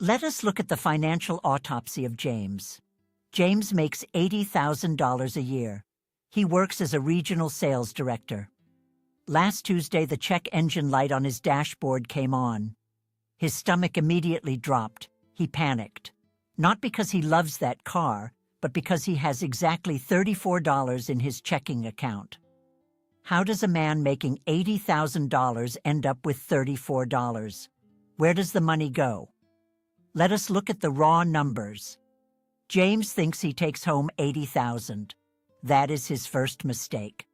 Let us look at the financial autopsy of James. James makes $80,000 a year. He works as a regional sales director. Last Tuesday, the check engine light on his dashboard came on. His stomach immediately dropped. He panicked. Not because he loves that car, but because he has exactly $34 in his checking account. How does a man making $80,000 end up with $34? Where does the money go? Let us look at the raw numbers. James thinks he takes home $80,000. That is his first mistake.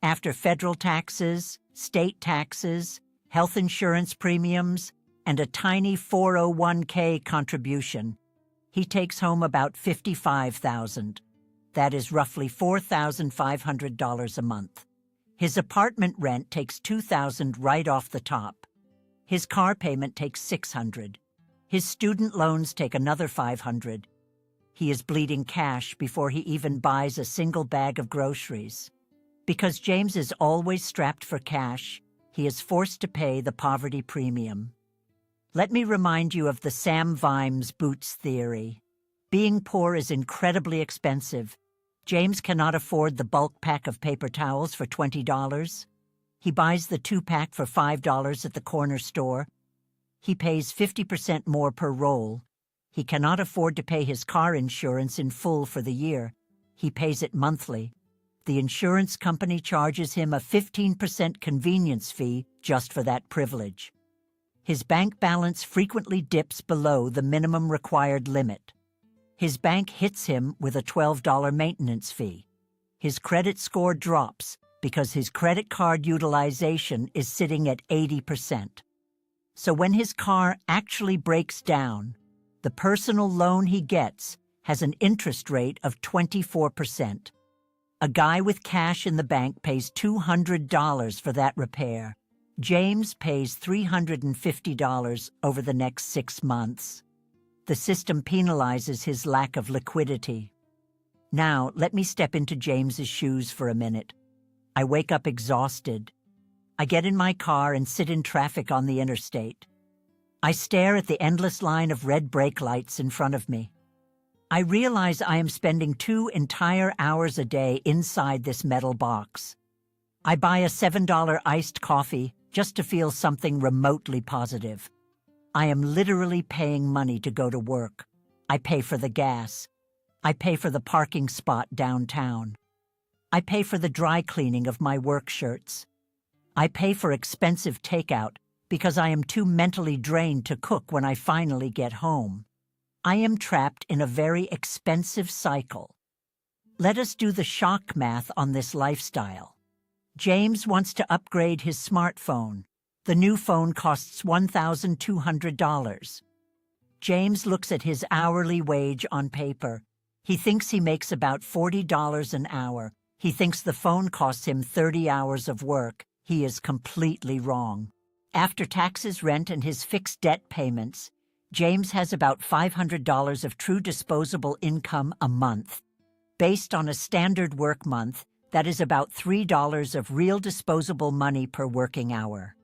After federal taxes, state taxes, health insurance premiums, and a tiny 401k contribution, he takes home about $55,000. That is roughly $4,500 a month. His apartment rent takes $2,000 right off the top. His car payment takes $600. His student loans take another $500. He is bleeding cash before he even buys a single bag of groceries. Because James is always strapped for cash, he is forced to pay the poverty premium. Let me remind you of the Sam Vimes boots theory. Being poor is incredibly expensive. James cannot afford the bulk pack of paper towels for $20. He buys the 2-pack for $5 at the corner store. He pays 50% more per roll. He cannot afford to pay his car insurance in full for the year. He pays it monthly. The insurance company charges him a 15% convenience fee just for that privilege. His bank balance frequently dips below the minimum required limit. His bank hits him with a $12 maintenance fee. His credit score drops because his credit card utilization is sitting at 80%. So when his car actually breaks down, the personal loan he gets has an interest rate of 24%. A guy with cash in the bank pays $200 for that repair. James pays $350 over the next 6 months. The system penalizes his lack of liquidity. Now, let me step into James's shoes for a minute. I wake up exhausted. I get in my car and sit in traffic on the interstate. I stare at the endless line of red brake lights in front of me. I realize I am spending 2 entire hours a day inside this metal box. I buy a $7 iced coffee just to feel something remotely positive. I am literally paying money to go to work. I pay for the gas. I pay for the parking spot downtown. I pay for the dry cleaning of my work shirts. I pay for expensive takeout because I am too mentally drained to cook when I finally get home. I am trapped in a very expensive cycle. Let us do the shock math on this lifestyle. James wants to upgrade his smartphone. The new phone costs $1,200. James looks at his hourly wage on paper. He thinks he makes about $40 an hour. He thinks the phone costs him 30 hours of work. He is completely wrong. After taxes, rent, and his fixed debt payments, James has about $500 of true disposable income a month. Based on a standard work month, that is about $3 of real disposable money per working hour.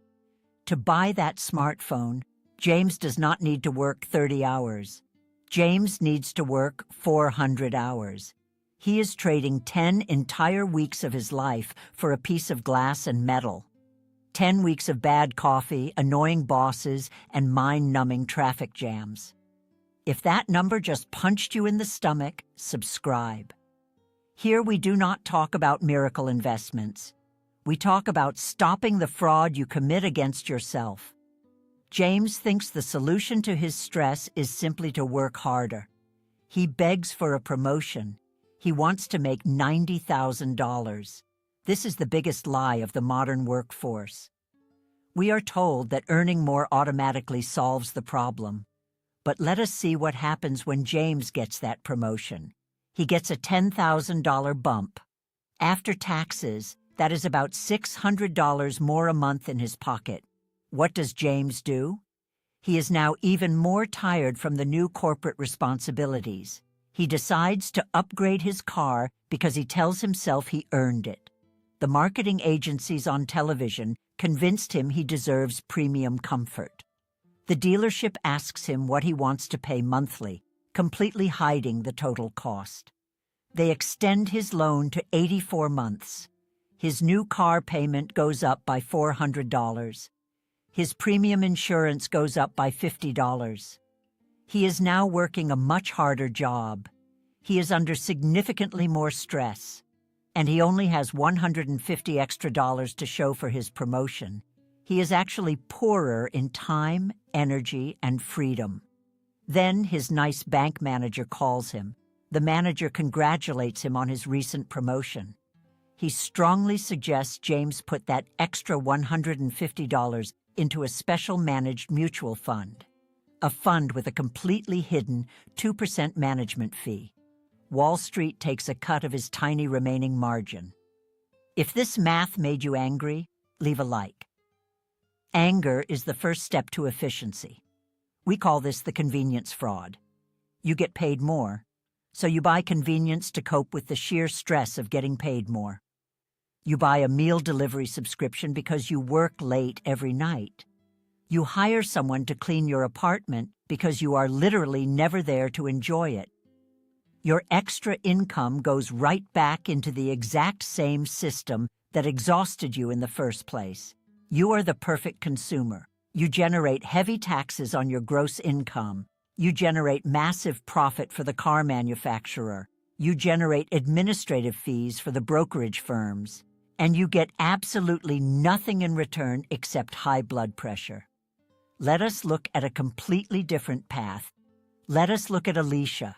To buy that smartphone, James does not need to work 30 hours. James needs to work 400 hours. He is trading 10 entire weeks of his life for a piece of glass and metal. 10 weeks of bad coffee, annoying bosses, and mind-numbing traffic jams. If that number just punched you in the stomach, subscribe. Here we do not talk about miracle investments. We talk about stopping the fraud you commit against yourself. James thinks the solution to his stress is simply to work harder. He begs for a promotion. He wants to make $90,000. This is the biggest lie of the modern workforce. We are told that earning more automatically solves the problem. But let us see what happens when James gets that promotion. He gets a $10,000 bump. After taxes, that is about $600 more a month in his pocket. What does James do? He is now even more tired from the new corporate responsibilities. He decides to upgrade his car because he tells himself he earned it. The marketing agencies on television convinced him he deserves premium comfort. The dealership asks him what he wants to pay monthly, completely hiding the total cost. They extend his loan to 84 months. His new car payment goes up by $400. His premium insurance goes up by $50. He is now working a much harder job. He is under significantly more stress, and he only has $150 extra to show for his promotion. He is actually poorer in time, energy, and freedom. Then his nice bank manager calls him. The manager congratulates him on his recent promotion. He strongly suggests James put that extra $150 into a special managed mutual fund, a fund with a completely hidden 2% management fee. Wall Street takes a cut of his tiny remaining margin. If this math made you angry, leave a like. Anger is the first step to efficiency. We call this the convenience fraud. You get paid more, so you buy convenience to cope with the sheer stress of getting paid more. You buy a meal delivery subscription because you work late every night. You hire someone to clean your apartment because you are literally never there to enjoy it. Your extra income goes right back into the exact same system that exhausted you in the first place. You are the perfect consumer. You generate heavy taxes on your gross income. You generate massive profit for the car manufacturer. You generate administrative fees for the brokerage firms. And you get absolutely nothing in return except high blood pressure. Let us look at a completely different path. Let us look at Alicia.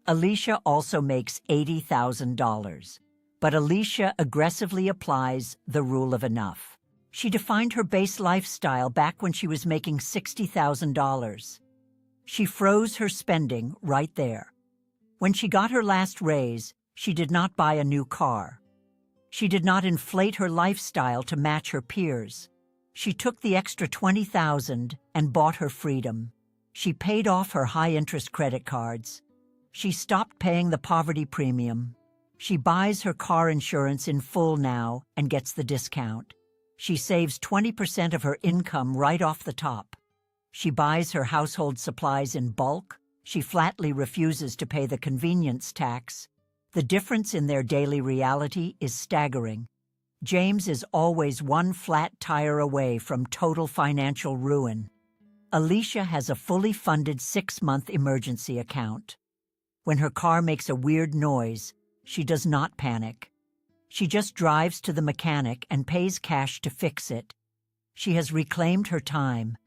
Alicia also makes $80,000. But Alicia aggressively applies the rule of enough. She defined her base lifestyle back when she was making $60,000. She froze her spending right there. When she got her last raise, she did not buy a new car. She did not inflate her lifestyle to match her peers. She took the extra $20,000 and bought her freedom. She paid off her high-interest credit cards. She stopped paying the poverty premium. She buys her car insurance in full now and gets the discount. She saves 20% of her income right off the top. She buys her household supplies in bulk. She flatly refuses to pay the convenience tax. The difference in their daily reality is staggering. James is always one flat tire away from total financial ruin. Alicia has a fully funded 6-month emergency account. When her car makes a weird noise, she does not panic. She just drives to the mechanic and pays cash to fix it. She has reclaimed her time.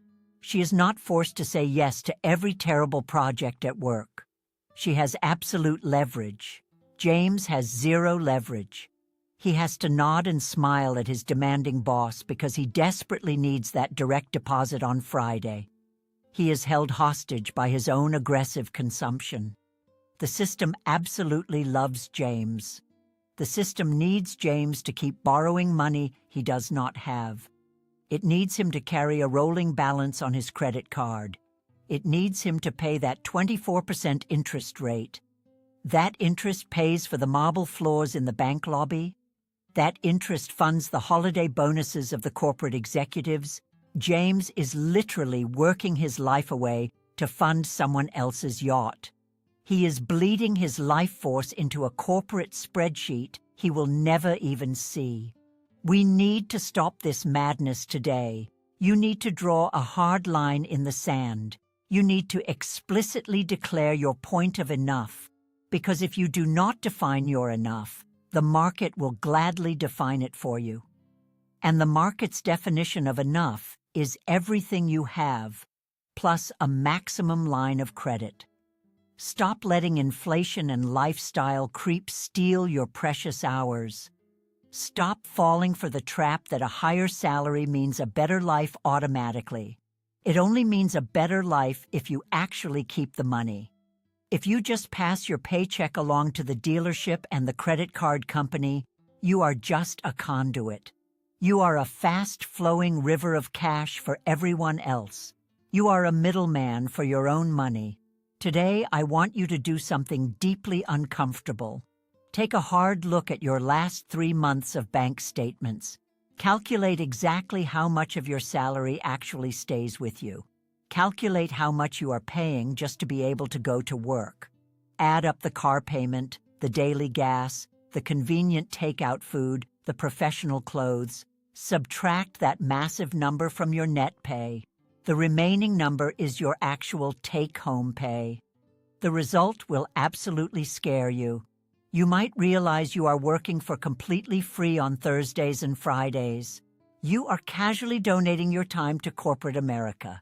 She is not forced to say yes to every terrible project at work. She has absolute leverage. James has zero leverage. He has to nod and smile at his demanding boss because he desperately needs that direct deposit on Friday. He is held hostage by his own aggressive consumption. The system absolutely loves James. The system needs James to keep borrowing money he does not have. It needs him to carry a rolling balance on his credit card. It needs him to pay that 24% interest rate. That interest pays for the marble floors in the bank lobby. That interest funds the holiday bonuses of the corporate executives. James is literally working his life away to fund someone else's yacht. He is bleeding his life force into a corporate spreadsheet he will never even see. We need to stop this madness today. You need to draw a hard line in the sand. You need to explicitly declare your point of enough. Because if you do not define your enough, the market will gladly define it for you. And the market's definition of enough is everything you have, plus a maximum line of credit. Stop letting inflation and lifestyle creep steal your precious hours. Stop falling for the trap that a higher salary means a better life automatically. It only means a better life if you actually keep the money. If you just pass your paycheck along to the dealership and the credit card company, you are just a conduit. You are a fast-flowing river of cash for everyone else. You are a middleman for your own money. Today, I want you to do something deeply uncomfortable. Take a hard look at your last 3 months of bank statements. Calculate exactly how much of your salary actually stays with you. Calculate how much you are paying just to be able to go to work. Add up the car payment, the daily gas, the convenient takeout food, the professional clothes. Subtract that massive number from your net pay. The remaining number is your actual take-home pay. The result will absolutely scare you. You might realize you are working for completely free on Thursdays and Fridays. You are casually donating your time to corporate America.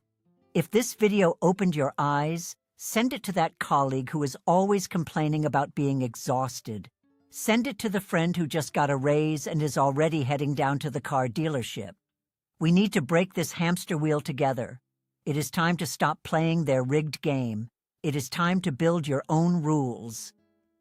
If this video opened your eyes, send it to that colleague who is always complaining about being exhausted. Send it to the friend who just got a raise and is already heading down to the car dealership. We need to break this hamster wheel together. It is time to stop playing their rigged game. It is time to build your own rules.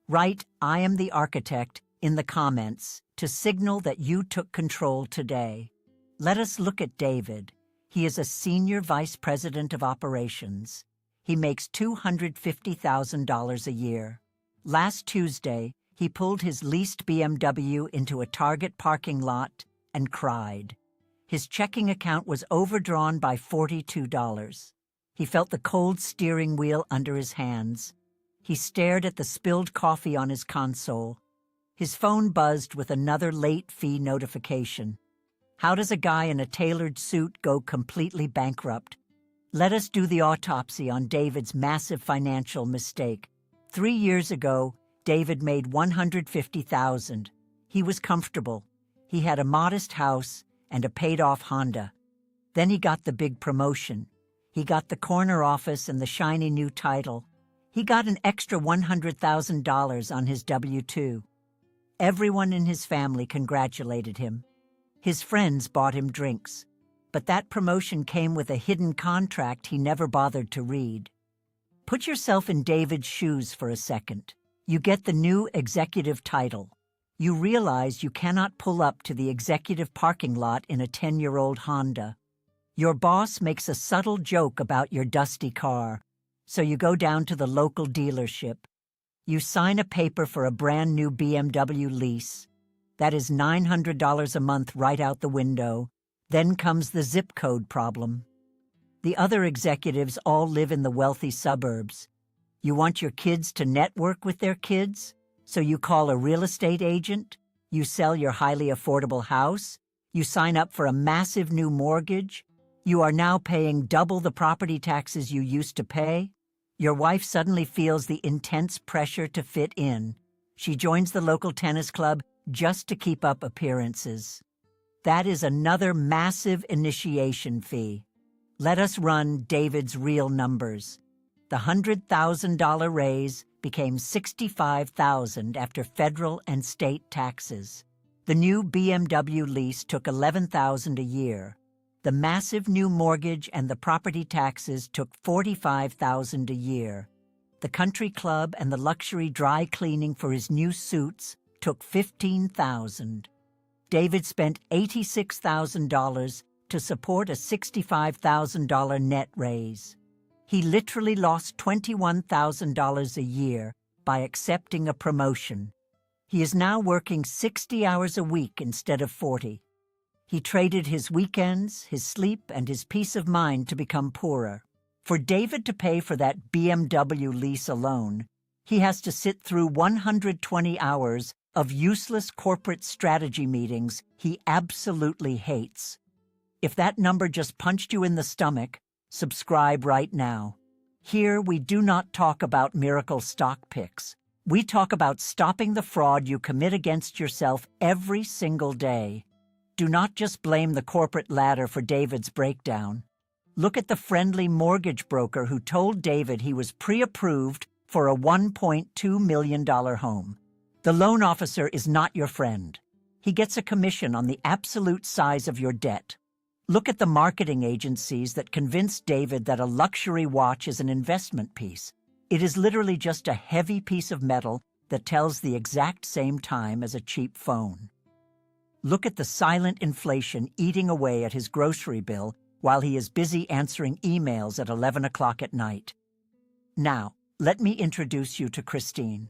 Write, "I am the architect," in the comments to signal that you took control today. Let us look at David. He is a senior vice president of operations. He makes $250,000 a year. Last Tuesday, he pulled his leased BMW into a Target parking lot and cried. His checking account was overdrawn by $42. He felt the cold steering wheel under his hands. He stared at the spilled coffee on his console. His phone buzzed with another late fee notification. How does a guy in a tailored suit go completely bankrupt? Let us do the autopsy on David's massive financial mistake. 3 years ago, David made $150,000. He was comfortable. He had a modest house and a paid-off Honda. Then he got the big promotion. He got the corner office and the shiny new title. He got an extra $100,000 on his W-2. Everyone in his family congratulated him. His friends bought him drinks. But that promotion came with a hidden contract he never bothered to read. Put yourself in David's shoes for a second. You get the new executive title. You realize you cannot pull up to the executive parking lot in a 10-year-old Honda. Your boss makes a subtle joke about your dusty car, so you go down to the local dealership. You sign a paper for a brand new BMW lease. That is $900 a month right out the window. Then comes the zip code problem. The other executives all live in the wealthy suburbs. You want your kids to network with their kids? So you call a real estate agent? You sell your highly affordable house? You sign up for a massive new mortgage? You are now paying double the property taxes you used to pay? Your wife suddenly feels the intense pressure to fit in. She joins the local tennis club just to keep up appearances. That is another massive initiation fee. Let us run David's real numbers. The $100,000 raise became $65,000 after federal and state taxes. The new BMW lease took $11,000 a year. The massive new mortgage and the property taxes took $45,000 a year. The country club and the luxury dry cleaning for his new suits took $15,000. David spent $86,000 to support a $65,000 net raise. He literally lost $21,000 a year by accepting a promotion. He is now working 60 hours a week instead of 40. He traded his weekends, his sleep, and his peace of mind to become poorer. For David to pay for that BMW lease alone, he has to sit through 120 hours of useless corporate strategy meetings he absolutely hates. If that number just punched you in the stomach, subscribe right now. Here we do not talk about miracle stock picks. We talk about stopping the fraud you commit against yourself every single day. Do not just blame the corporate ladder for David's breakdown. Look at the friendly mortgage broker who told David he was pre-approved for a $1.2 million home. The loan officer is not your friend. He gets a commission on the absolute size of your debt. Look at the marketing agencies that convinced David that a luxury watch is an investment piece. It is literally just a heavy piece of metal that tells the exact same time as a cheap phone. Look at the silent inflation eating away at his grocery bill while he is busy answering emails at 11 o'clock at night. Now, let me introduce you to Christine.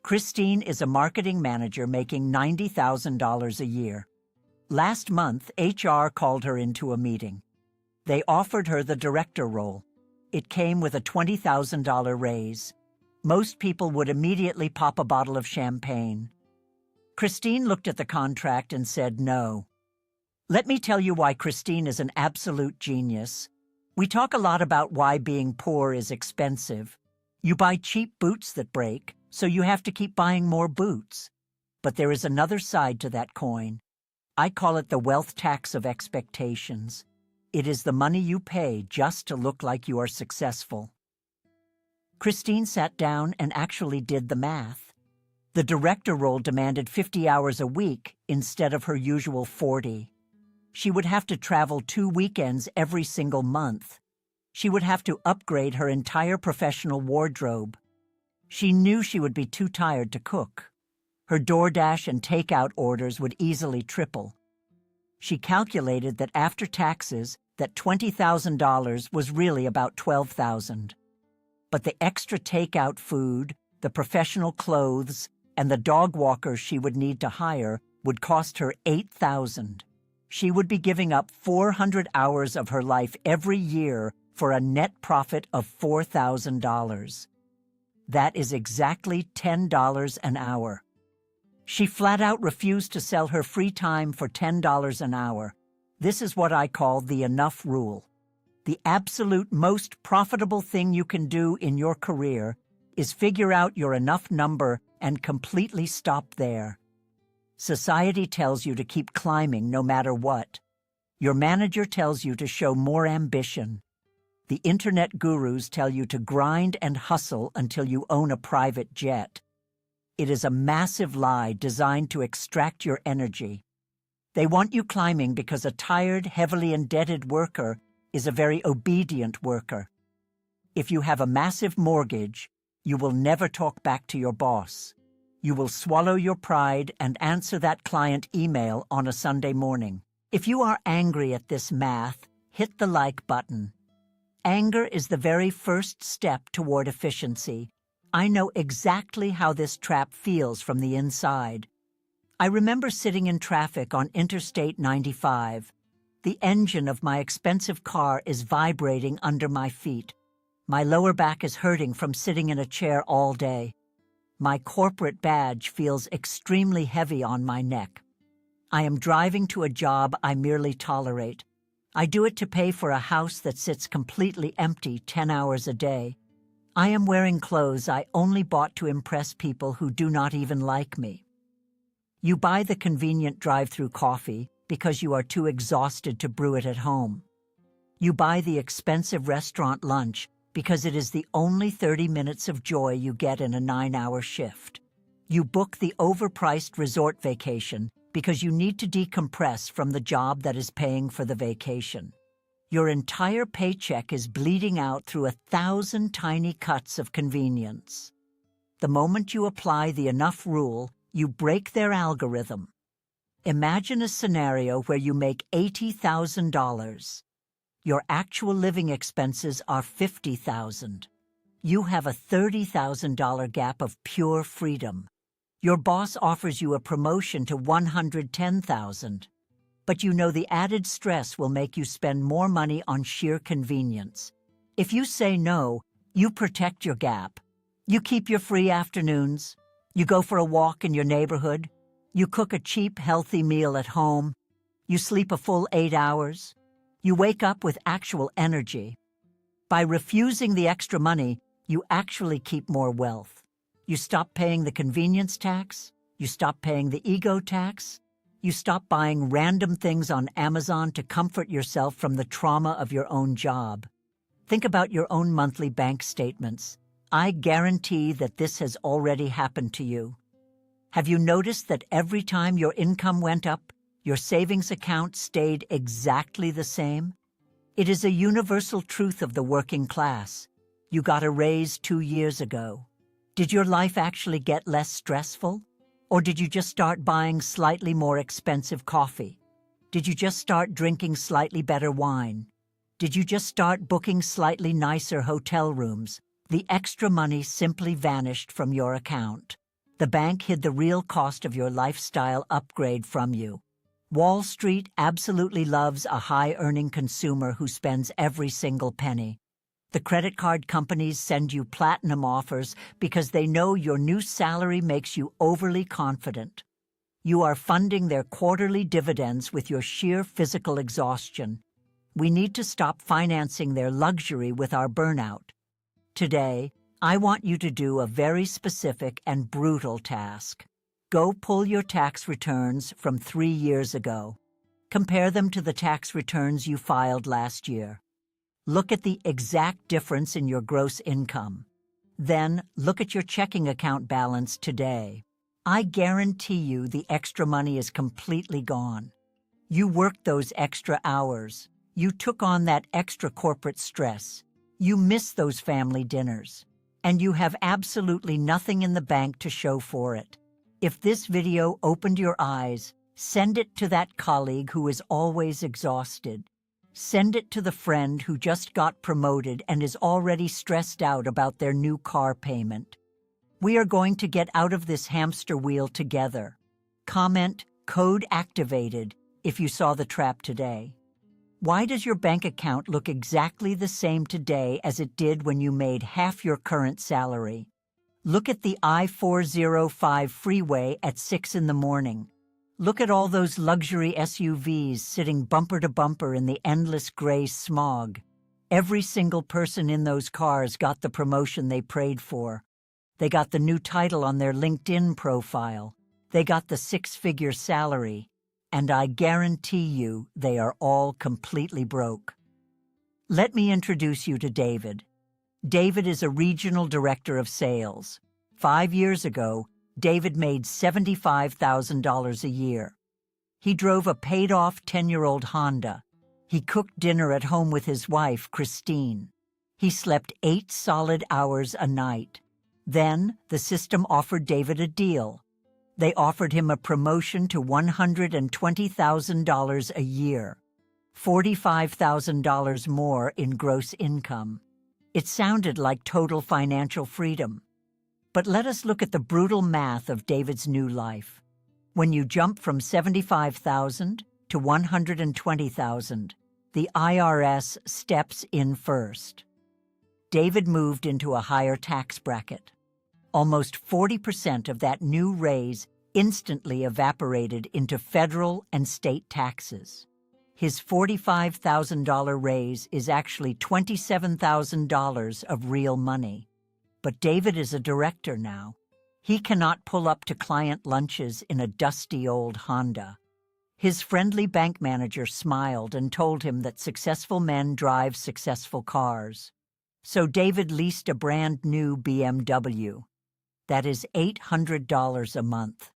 Christine is a marketing manager making $90,000 a year. Last month, HR called her into a meeting. They offered her the director role. It came with a $20,000 raise. Most people would immediately pop a bottle of champagne. Christine looked at the contract and said no. Let me tell you why Christine is an absolute genius. We talk a lot about why being poor is expensive. You buy cheap boots that break, so you have to keep buying more boots. But there is another side to that coin. I call it the wealth tax of expectations. It is the money you pay just to look like you are successful. Christine sat down and actually did the math. The director role demanded 50 hours a week instead of her usual 40. She would have to travel 2 weekends every single month. She would have to upgrade her entire professional wardrobe. She knew she would be too tired to cook. Her DoorDash and takeout orders would easily triple. She calculated that after taxes, that $20,000 was really about $12,000. But the extra takeout food, the professional clothes, and the dog walkers she would need to hire would cost her $8,000. She would be giving up 400 hours of her life every year for a net profit of $4,000. That is exactly $10 an hour. She flat out refused to sell her free time for $10 an hour. This is what I call the enough rule. The absolute most profitable thing you can do in your career is figure out your enough number and completely stop there. Society tells you to keep climbing no matter what. Your manager tells you to show more ambition. The internet gurus tell you to grind and hustle until you own a private jet. It is a massive lie designed to extract your energy. They want you climbing because a tired, heavily indebted worker is a very obedient worker. If you have a massive mortgage, you will never talk back to your boss. You will swallow your pride and answer that client email on a Sunday morning. If you are angry at this math, hit the like button. Anger is the very first step toward efficiency. I know exactly how this trap feels from the inside. I remember sitting in traffic on Interstate 95. The engine of my expensive car is vibrating under my feet. My lower back is hurting from sitting in a chair all day. My corporate badge feels extremely heavy on my neck. I am driving to a job I merely tolerate. I do it to pay for a house that sits completely empty 10 hours a day. I am wearing clothes I only bought to impress people who do not even like me. You buy the convenient drive-through coffee because you are too exhausted to brew it at home. You buy the expensive restaurant lunch because it is the only 30 minutes of joy you get in a 9-hour shift. You book the overpriced resort vacation because you need to decompress from the job that is paying for the vacation. Your entire paycheck is bleeding out through 1,000 tiny cuts of convenience. The moment you apply the enough rule, you break their algorithm. Imagine a scenario where you make $80,000. Your actual living expenses are $50,000. You have a $30,000 gap of pure freedom. Your boss offers you a promotion to $110,000. But you know the added stress will make you spend more money on sheer convenience. If you say no, you protect your gap. You keep your free afternoons. You go for a walk in your neighborhood. You cook a cheap, healthy meal at home. You sleep a full 8 hours. You wake up with actual energy. By refusing the extra money, you actually keep more wealth. You stop paying the convenience tax. You stop paying the ego tax. You stop buying random things on Amazon to comfort yourself from the trauma of your own job. Think about your own monthly bank statements. I guarantee that this has already happened to you. Have you noticed that every time your income went up, your savings account stayed exactly the same? It is a universal truth of the working class. You got a raise 2 years ago. Did your life actually get less stressful? Or did you just start buying slightly more expensive coffee? Did you just start drinking slightly better wine? Did you just start booking slightly nicer hotel rooms? The extra money simply vanished from your account. The bank hid the real cost of your lifestyle upgrade from you. Wall Street absolutely loves a high-earning consumer who spends every single penny. The credit card companies send you platinum offers because they know your new salary makes you overly confident. You are funding their quarterly dividends with your sheer physical exhaustion. We need to stop financing their luxury with our burnout. Today, I want you to do a very specific and brutal task. Go pull your tax returns from 3 years ago. Compare them to the tax returns you filed last year. Look at the exact difference in your gross income. Then, look at your checking account balance today. I guarantee you the extra money is completely gone. You worked those extra hours. You took on that extra corporate stress. You missed those family dinners. And you have absolutely nothing in the bank to show for it. If this video opened your eyes, send it to that colleague who is always exhausted. Send it to the friend who just got promoted and is already stressed out about their new car payment. We are going to get out of this hamster wheel together. Comment "Code activated" if you saw the trap today. Why does your bank account look exactly the same today as it did when you made half your current salary? Look at the I-405 freeway at 6 in the morning. Look at all those luxury SUVs sitting bumper to bumper in the endless gray smog. Every single person in those cars got the promotion they prayed for. They got the new title on their LinkedIn profile. They got the six-figure salary. And I guarantee you they are all completely broke. Let me introduce you to David. David is a regional director of sales. 5 years ago, David made $75,000 a year. He drove a paid-off 10-year-old Honda. He cooked dinner at home with his wife, Christine. He slept 8 solid hours a night. Then, the system offered David a deal. They offered him a promotion to $120,000 a year, $45,000 more in gross income. It sounded like total financial freedom. But let us look at the brutal math of David's new life. When you jump from $75,000 to $120,000, the IRS steps in first. David moved into a higher tax bracket. Almost 40% of that new raise instantly evaporated into federal and state taxes. His $45,000 raise is actually $27,000 of real money. But David is a director now. He cannot pull up to client lunches in a dusty old Honda. His friendly bank manager smiled and told him that successful men drive successful cars. So David leased a brand new BMW. That is $800 a month,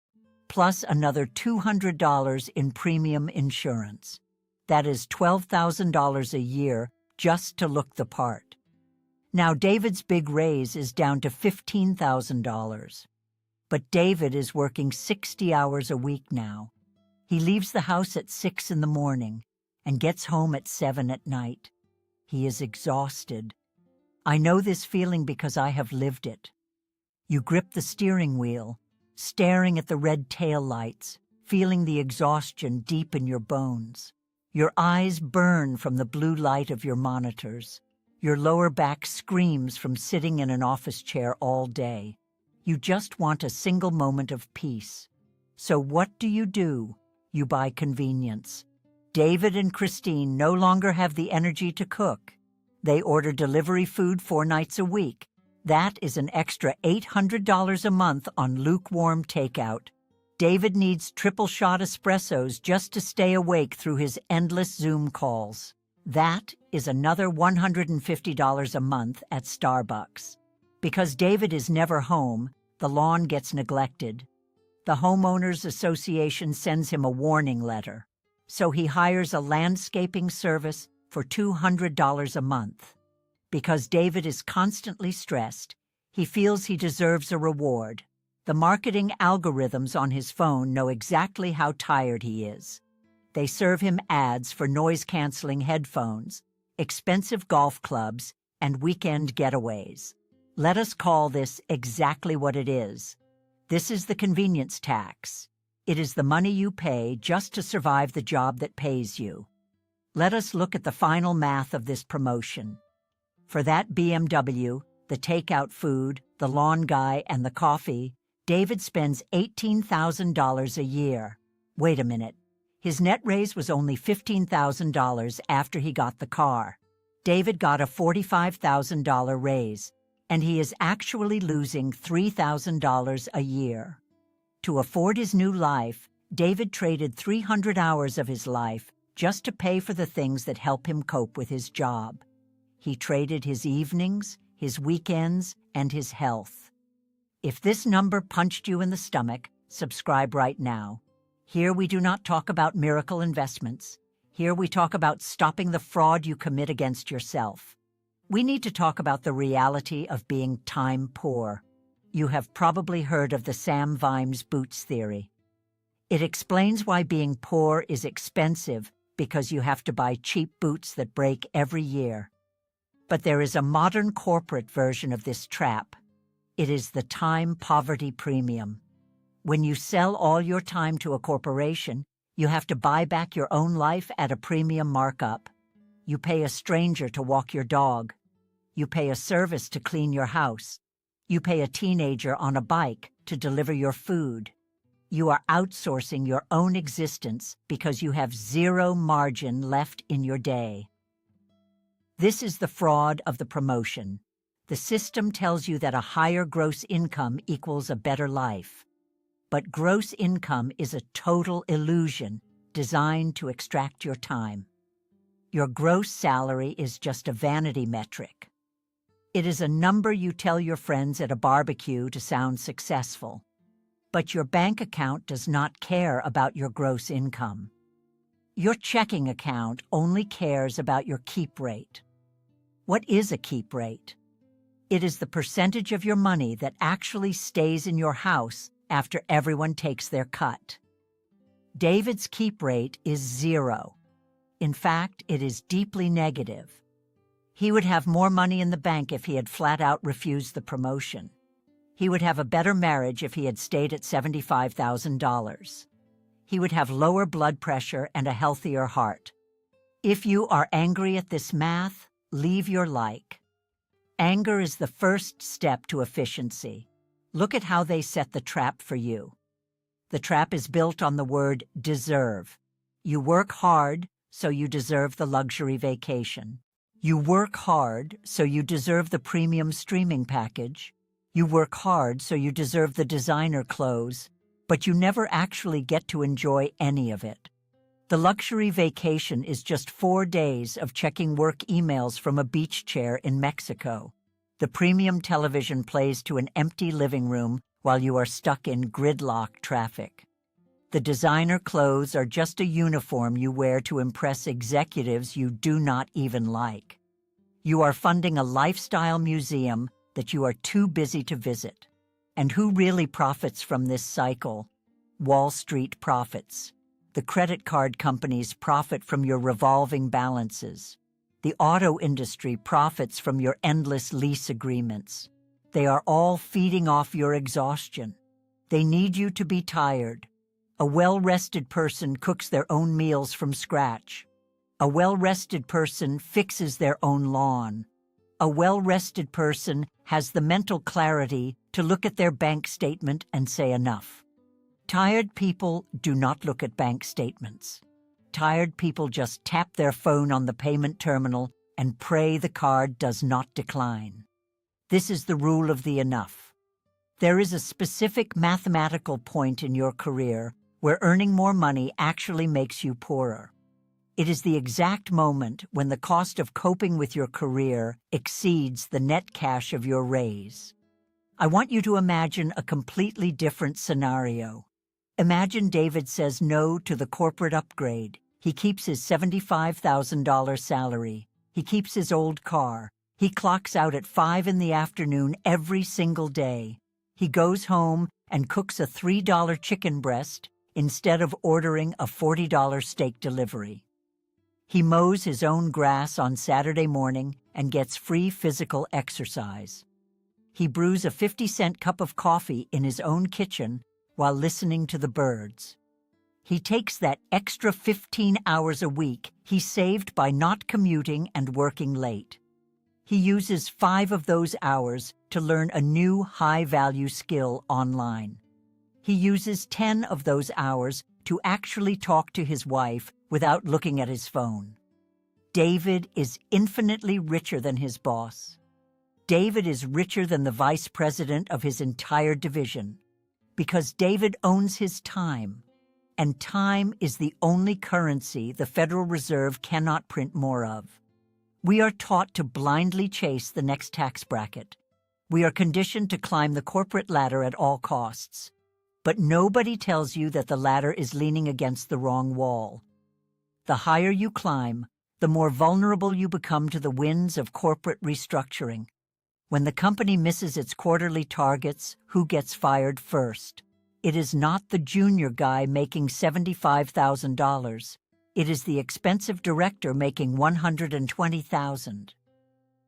plus another $200 in premium insurance. That is $12,000 a year just to look the part. Now David's big raise is down to $15,000. But David is working 60 hours a week now. He leaves the house at 6 in the morning and gets home at 7 at night. He is exhausted. I know this feeling because I have lived it. You grip the steering wheel, staring at the red taillights, feeling the exhaustion deep in your bones. Your eyes burn from the blue light of your monitors. Your lower back screams from sitting in an office chair all day. You just want a single moment of peace. So what do? You buy convenience. David and Christine no longer have the energy to cook. They order delivery food 4 nights a week. That is an extra $800 a month on lukewarm takeout. David needs triple-shot espressos just to stay awake through his endless Zoom calls. That is another $150 a month at Starbucks. Because David is never home, the lawn gets neglected. The Homeowners Association sends him a warning letter. So he hires a landscaping service for $200 a month. Because David is constantly stressed, he feels he deserves a reward. The marketing algorithms on his phone know exactly how tired he is. They serve him ads for noise-canceling headphones, expensive golf clubs, and weekend getaways. Let us call this exactly what it is. This is the convenience tax. It is the money you pay just to survive the job that pays you. Let us look at the final math of this promotion. For that BMW, the takeout food, the lawn guy, and the coffee, David spends $18,000 a year. Wait a minute. His net raise was only $15,000 after he got the car. David got a $45,000 raise, and he is actually losing $3,000 a year. To afford his new life, David traded 300 hours of his life just to pay for the things that help him cope with his job. He traded his evenings, his weekends, and his health. If this number punched you in the stomach, subscribe right now. Here we do not talk about miracle investments. Here we talk about stopping the fraud you commit against yourself. We need to talk about the reality of being time poor. You have probably heard of the Sam Vimes boots theory. It explains why being poor is expensive because you have to buy cheap boots that break every year. But there is a modern corporate version of this trap. It is the time poverty premium. When you sell all your time to a corporation, you have to buy back your own life at a premium markup. You pay a stranger to walk your dog. You pay a service to clean your house. You pay a teenager on a bike to deliver your food. You are outsourcing your own existence because you have zero margin left in your day. This is the fraud of the promotion. The system tells you that a higher gross income equals a better life. But gross income is a total illusion designed to extract your time. Your gross salary is just a vanity metric. It is a number you tell your friends at a barbecue to sound successful. But your bank account does not care about your gross income. Your checking account only cares about your keep rate. What is a keep rate? It is the percentage of your money that actually stays in your house after everyone takes their cut. David's keep rate is 0. In fact, it is deeply negative. He would have more money in the bank if he had flat out refused the promotion. He would have a better marriage if he had stayed at $75,000. He would have lower blood pressure and a healthier heart. If you are angry at this math, leave your like. Anger is the first step to efficiency. Look at how they set the trap for you. The trap is built on the word deserve. You work hard, so you deserve the luxury vacation. You work hard, so you deserve the premium streaming package. You work hard, so you deserve the designer clothes, but you never actually get to enjoy any of it. The luxury vacation is just 4 days of checking work emails from a beach chair in Mexico. The premium television plays to an empty living room while you are stuck in gridlock traffic. The designer clothes are just a uniform you wear to impress executives you do not even like. You are funding a lifestyle museum that you are too busy to visit. And who really profits from this cycle? Wall Street profits. The credit card companies profit from your revolving balances. The auto industry profits from your endless lease agreements. They are all feeding off your exhaustion. They need you to be tired. A well-rested person cooks their own meals from scratch. A well-rested person fixes their own lawn. A well-rested person has the mental clarity to look at their bank statement and say enough. Tired people do not look at bank statements. Tired people just tap their phone on the payment terminal and pray the card does not decline. This is the rule of the enough. There is a specific mathematical point in your career where earning more money actually makes you poorer. It is the exact moment when the cost of coping with your career exceeds the net cash of your raise. I want you to imagine a completely different scenario. Imagine David says no to the corporate upgrade. He keeps his $75,000 salary. He keeps his old car. He clocks out at 5 in the afternoon every single day. He goes home and cooks a $3 chicken breast instead of ordering a $40 steak delivery. He mows his own grass on Saturday morning and gets free physical exercise. He brews a 50-cent cup of coffee in his own kitchen while listening to the birds. He takes that extra 15 hours a week he saved by not commuting and working late. He uses 5 of those hours to learn a new high-value skill online. He uses 10 of those hours to actually talk to his wife without looking at his phone. David is infinitely richer than his boss. David is richer than the vice president of his entire division, because David owns his time, and time is the only currency the Federal Reserve cannot print more of. We are taught to blindly chase the next tax bracket. We are conditioned to climb the corporate ladder at all costs. But nobody tells you that the ladder is leaning against the wrong wall. The higher you climb, the more vulnerable you become to the winds of corporate restructuring. When the company misses its quarterly targets, who gets fired first? It is not the junior guy making $75,000. It is the expensive director making $120,000.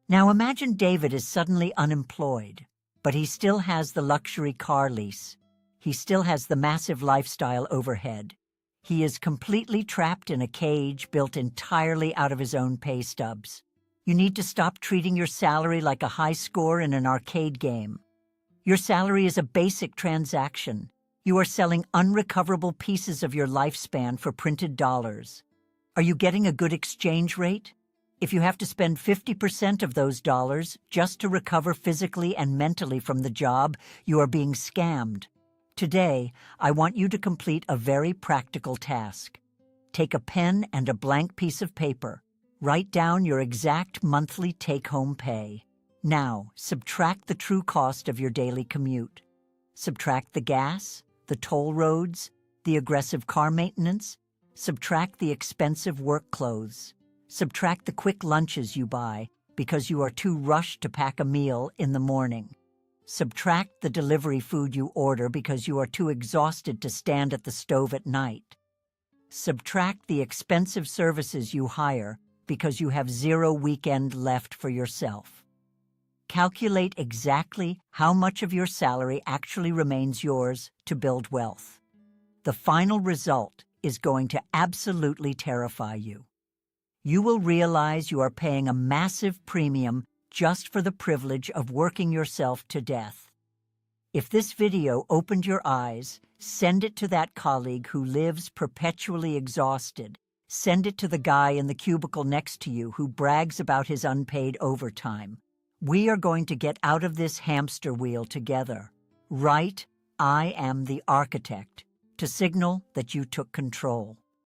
Now imagine David is suddenly unemployed, but he still has the luxury car lease. He still has the massive lifestyle overhead. He is completely trapped in a cage built entirely out of his own pay stubs. You need to stop treating your salary like a high score in an arcade game. Your salary is a basic transaction. You are selling unrecoverable pieces of your lifespan for printed dollars. Are you getting a good exchange rate? If you have to spend 50% of those dollars just to recover physically and mentally from the job, you are being scammed. Today, I want you to complete a very practical task. Take a pen and a blank piece of paper. Write down your exact monthly take-home pay. Now, subtract the true cost of your daily commute. Subtract the gas, the toll roads, the aggressive car maintenance. Subtract the expensive work clothes. Subtract the quick lunches you buy because you are too rushed to pack a meal in the morning. Subtract the delivery food you order because you are too exhausted to stand at the stove at night. Subtract the expensive services you hire because you have 0 weekend left for yourself. Calculate exactly how much of your salary actually remains yours to build wealth. The final result is going to absolutely terrify you. You will realize you are paying a massive premium just for the privilege of working yourself to death. If this video opened your eyes, send it to that colleague who lives perpetually exhausted. Send it to the guy in the cubicle next to you who brags about his unpaid overtime. We are going to get out of this hamster wheel together. Write, "I am the architect," to signal that you took control.